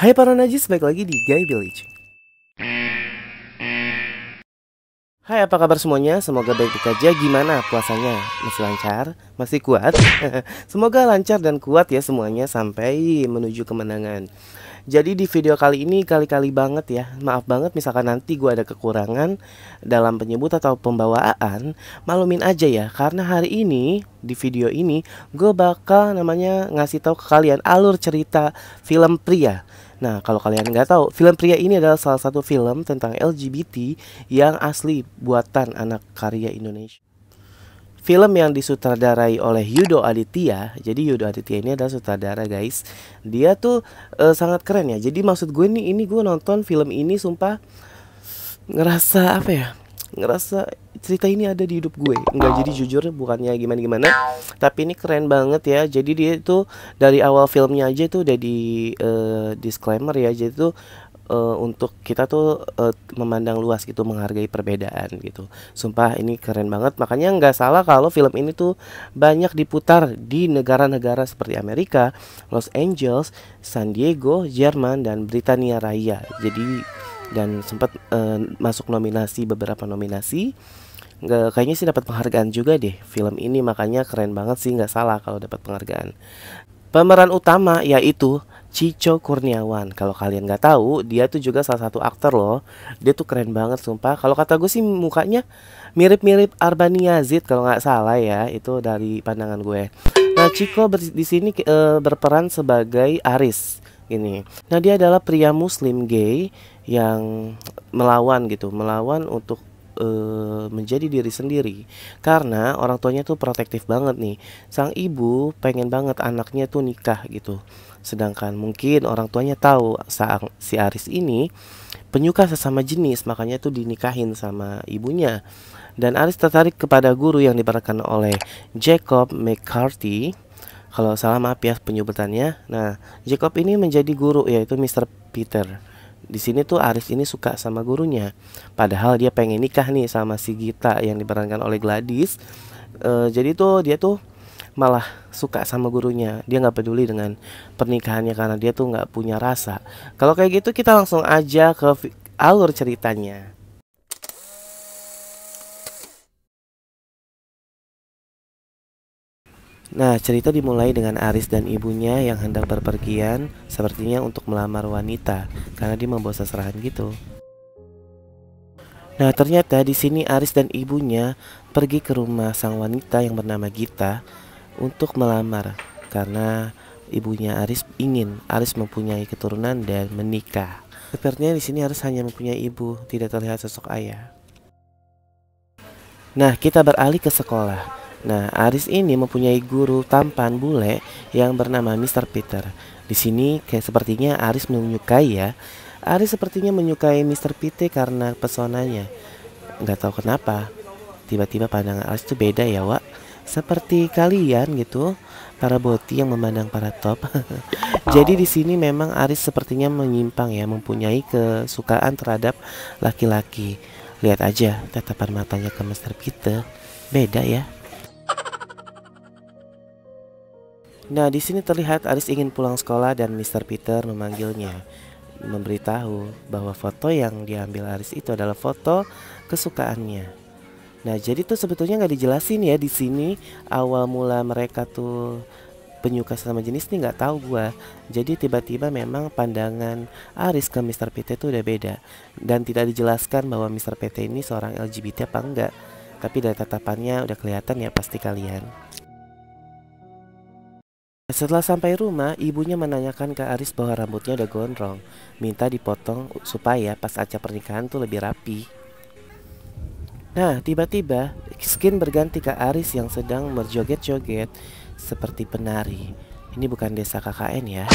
Hai para najis, balik lagi di Guy Village. Hai, apa kabar semuanya? Semoga baik-baik aja. Gimana puasanya? Masih lancar? Masih kuat? Semoga lancar dan kuat ya semuanya sampai menuju kemenangan. Jadi di video kali ini kali-kali banget ya. Maaf banget misalkan nanti gue ada kekurangan dalam penyebut atau pembawaan. Malumin aja ya, karena hari ini di video ini gue bakal namanya ngasih tahu ke kalian alur cerita film pria. Nah, kalau kalian nggak tahu, film pria ini adalah salah satu film tentang LGBT yang asli buatan anak karya Indonesia. Film yang disutradarai oleh Yudo Aditya. Jadi Yudo Aditya ini adalah sutradara, guys. Dia tuh sangat keren ya. Jadi maksud gue nih, ini gue nonton film ini sumpah ngerasa apa ya? Ngerasa cerita ini ada di hidup gue. Enggak, jadi jujur bukannya gimana-gimana, tapi ini keren banget ya. Jadi dia itu dari awal filmnya aja tuh udah di disclaimer ya. Jadi tuh untuk kita tuh memandang luas gitu, menghargai perbedaan gitu. Sumpah ini keren banget. Makanya nggak salah kalau film ini tuh banyak diputar di negara-negara seperti Amerika, Los Angeles, San Diego, Jerman, dan Britania Raya. Jadi dan sempat masuk nominasi, beberapa nominasi. Nggak, kayaknya sih dapat penghargaan juga deh film ini. Makanya keren banget sih, nggak salah kalau dapat penghargaan. Pemeran utama yaitu Cico Kurniawan. Kalau kalian nggak tahu, dia tuh juga salah satu aktor loh. Dia tuh keren banget sumpah. Kalau kata gue sih mukanya mirip-mirip Arbani Yazid kalau nggak salah ya. Itu dari pandangan gue. Nah, Cico di sini berperan sebagai Aris ini. Nah, dia adalah pria muslim gay yang melawan gitu, melawan untuk menjadi diri sendiri karena orang tuanya tuh protektif banget nih. Sang ibu pengen banget anaknya tuh nikah gitu, sedangkan mungkin orang tuanya tahu si Aris ini penyuka sesama jenis, makanya tuh dinikahin sama ibunya. Dan Aris tertarik kepada guru yang diperankan oleh Jacob McCarthy. Kalau salah maaf ya penyebutannya. Nah, Jacob ini menjadi guru yaitu Mr. Peter. Di sini tuh Aris ini suka sama gurunya. Padahal dia pengen nikah nih sama si Gita yang diperankan oleh Gladys. Jadi tuh dia tuh malah suka sama gurunya. Dia nggak peduli dengan pernikahannya karena dia tuh nggak punya rasa. Kalau kayak gitu kita langsung aja ke alur ceritanya. Nah, cerita dimulai dengan Aris dan ibunya yang hendak berpergian, sepertinya untuk melamar wanita, karena dia membawa seserahan gitu. Nah, ternyata di sini Aris dan ibunya pergi ke rumah sang wanita yang bernama Gita untuk melamar, karena ibunya Aris ingin Aris mempunyai keturunan dan menikah. Sepertinya di sini Aris hanya mempunyai ibu, tidak terlihat sosok ayah. Nah, kita beralih ke sekolah. Nah, Aris ini mempunyai guru tampan bule yang bernama Mr. Peter. Di sini kayak sepertinya Aris menyukai ya. Aris sepertinya menyukai Mr. Peter karena pesonanya. Nggak tahu kenapa. Tiba-tiba pandangan Aris itu beda ya, Wak. Seperti kalian gitu, para boti yang memandang para top. Jadi di sini memang Aris sepertinya menyimpang ya, mempunyai kesukaan terhadap laki-laki. Lihat aja tatapan matanya ke Mr. Peter. Beda ya. Nah, di sini terlihat Aris ingin pulang sekolah dan Mr. Peter memanggilnya, memberitahu bahwa foto yang diambil Aris itu adalah foto kesukaannya. Nah, jadi tuh sebetulnya nggak dijelasin ya di sini awal mula mereka tuh penyuka sesama jenis nih, nggak tahu gua. Jadi tiba-tiba memang pandangan Aris ke Mr. PT itu udah beda dan tidak dijelaskan bahwa Mr. PT ini seorang LGBT apa enggak. Tapi dari tatapannya udah kelihatan ya pasti kalian. Setelah sampai rumah, ibunya menanyakan ke Aris bahwa rambutnya udah gondrong, minta dipotong supaya pas acara pernikahan tuh lebih rapi. Nah, tiba-tiba skin berganti ke Aris yang sedang berjoget-joget seperti penari. Ini bukan desa KKN ya.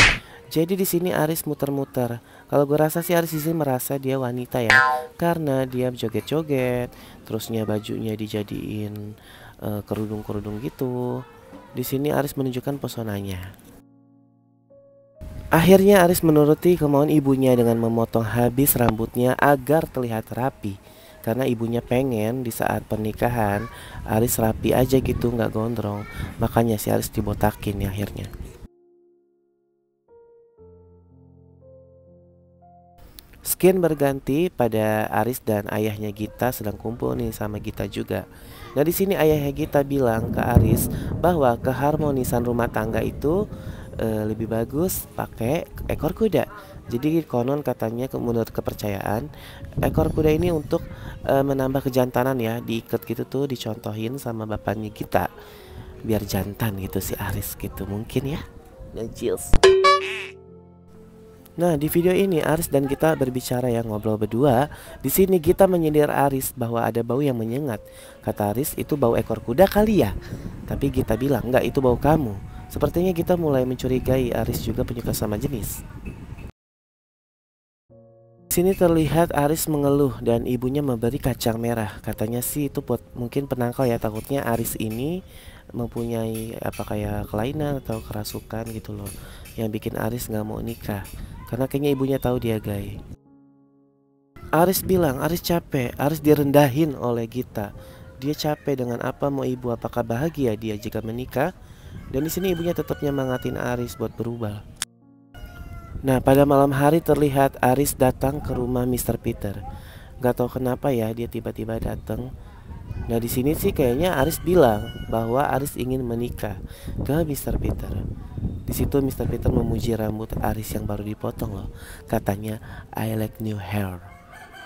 Jadi di sini Aris muter-muter. Kalau gue rasa sih Aris di sini merasa dia wanita ya, karena dia joget-joget, terusnya bajunya dijadiin kerudung-kerudung gitu. Di sini Aris menunjukkan pesonanya. Akhirnya Aris menuruti kemauan ibunya dengan memotong habis rambutnya agar terlihat rapi. Karena ibunya pengen di saat pernikahan Aris rapi aja gitu, nggak gondrong. Makanya si Aris dibotakin ya akhirnya. Skin berganti pada Aris dan ayahnya Gita sedang kumpul nih sama Gita juga. Nah di sini ayahnya Gita bilang ke Aris bahwa keharmonisan rumah tangga itu lebih bagus pakai ekor kuda. Jadi konon katanya menurut kepercayaan ekor kuda ini untuk menambah kejantanan ya, diikat gitu tuh, dicontohin sama bapaknya Gita biar jantan gitu si Aris gitu mungkin ya. Najis. Nah, di video ini Aris dan Gita berbicara ya, ngobrol berdua. Di sini Gita menyindir Aris bahwa ada bau yang menyengat. Kata Aris, itu bau ekor kuda kali ya. Tapi Gita bilang, enggak, itu bau kamu. Sepertinya Gita mulai mencurigai Aris juga penyuka sama jenis. Di sini terlihat Aris mengeluh dan ibunya memberi kacang merah. Katanya sih itu buat mungkin penangkal ya, takutnya Aris ini mempunyai apa kayak kelainan atau kerasukan gitu loh, yang bikin Aris nggak mau nikah. Karena kayaknya ibunya tahu dia gay. Aris bilang Aris capek, Aris direndahin oleh Gita. Dia capek dengan apa mau ibu, apakah bahagia dia jika menikah? Dan di sini ibunya tetap nyemangatin Aris buat berubah. Nah, pada malam hari terlihat Aris datang ke rumah Mr. Peter. Gak tahu kenapa ya dia tiba-tiba datang. Nah, di sini sih kayaknya Aris bilang bahwa Aris ingin menikah ke Mr. Peter. Di situ Mr. Peter memuji rambut Aris yang baru dipotong loh. Katanya I like new hair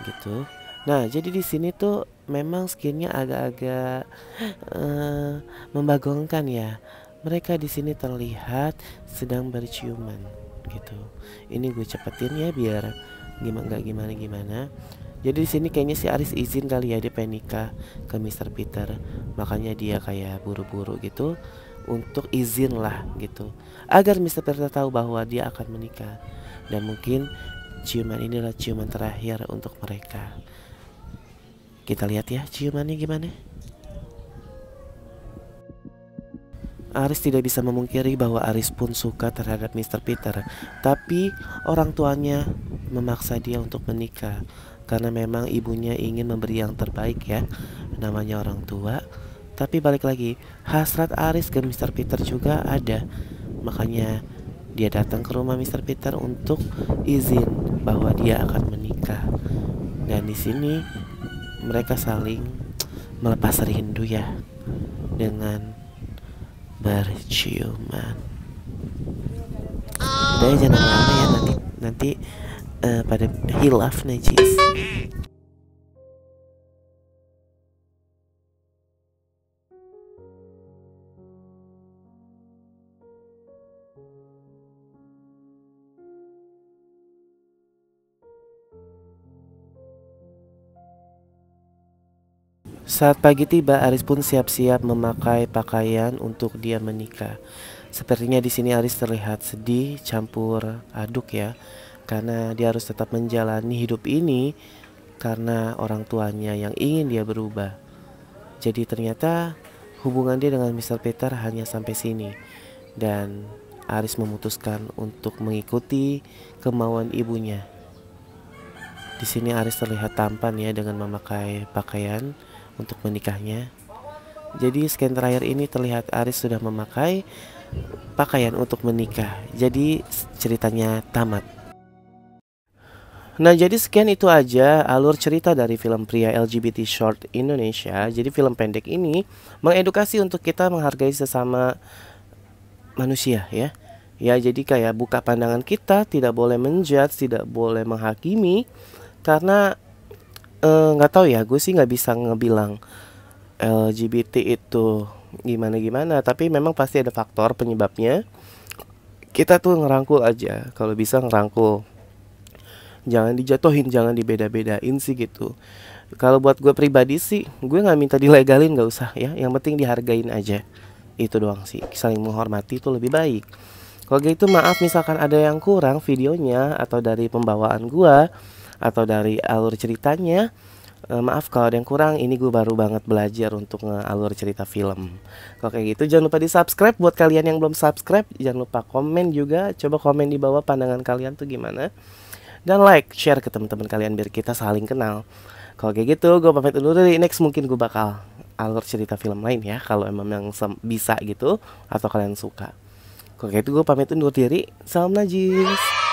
gitu. Nah, jadi di sini tuh memang skinnya agak-agak membagongkan ya. Mereka di sini terlihat sedang berciuman gitu. Ini gue cepetin ya biar gimana. Jadi di sini kayaknya si Aris izin kali ya, dia pengen nikah ke Mr. Peter. Makanya dia kayak buru-buru gitu untuk izin lah gitu, agar Mr. Peter tahu bahwa dia akan menikah. Dan mungkin ciuman ini adalah ciuman terakhir untuk mereka. Kita lihat ya ciumannya gimana. Aris tidak bisa memungkiri bahwa Aris pun suka terhadap Mr. Peter. Tapi orang tuanya memaksa dia untuk menikah karena memang ibunya ingin memberi yang terbaik ya, namanya orang tua. Tapi balik lagi, hasrat Aris ke Mr. Peter juga ada. Makanya dia datang ke rumah Mr. Peter untuk izin bahwa dia akan menikah. Dan di sini mereka saling melepas rindu ya dengan berciuman. Udah jangan lama ya, nanti pada hilaf najis. Saat pagi tiba, Aris pun siap-siap memakai pakaian untuk dia menikah. Sepertinya di sini Aris terlihat sedih campur aduk ya, karena dia harus tetap menjalani hidup ini karena orang tuanya yang ingin dia berubah. Jadi ternyata hubungan dia dengan Mr. Peter hanya sampai sini, dan Aris memutuskan untuk mengikuti kemauan ibunya. Di sini Aris terlihat tampan ya dengan memakai pakaian untuk menikahnya. Jadi scan terakhir ini terlihat Aris sudah memakai pakaian untuk menikah. Jadi ceritanya tamat. Nah, jadi sekian itu aja alur cerita dari film Pria LGBT Short Indonesia. Jadi film pendek ini mengedukasi untuk kita menghargai sesama manusia ya. Ya, jadi kayak buka pandangan kita, tidak boleh menjudge, tidak boleh menghakimi. Karena nggak tahu ya, gue sih nggak bisa ngebilang LGBT itu gimana, tapi memang pasti ada faktor penyebabnya. Kita tuh ngerangkul aja, kalau bisa ngerangkul, jangan dijatuhin, jangan dibeda-bedain sih gitu. Kalau buat gue pribadi sih, gue nggak minta dilegalin, nggak usah ya, yang penting dihargain aja, itu doang sih. Saling menghormati itu lebih baik. Kalau gitu maaf misalkan ada yang kurang videonya, atau dari pembawaan gue, atau dari alur ceritanya. Maaf kalau ada yang kurang, ini gue baru banget belajar untuk nge-alur cerita film. Kalau kayak gitu jangan lupa di subscribe. Buat kalian yang belum subscribe, jangan lupa komen juga. Coba komen di bawah pandangan kalian tuh gimana. Dan like, share ke teman-teman kalian biar kita saling kenal. Kalau kayak gitu gue pamit undur diri. Next mungkin gue bakal alur cerita film lain ya, kalau emang yang bisa gitu, atau kalian suka. Kalau kayak gitu gue pamit undur diri. Salam najis.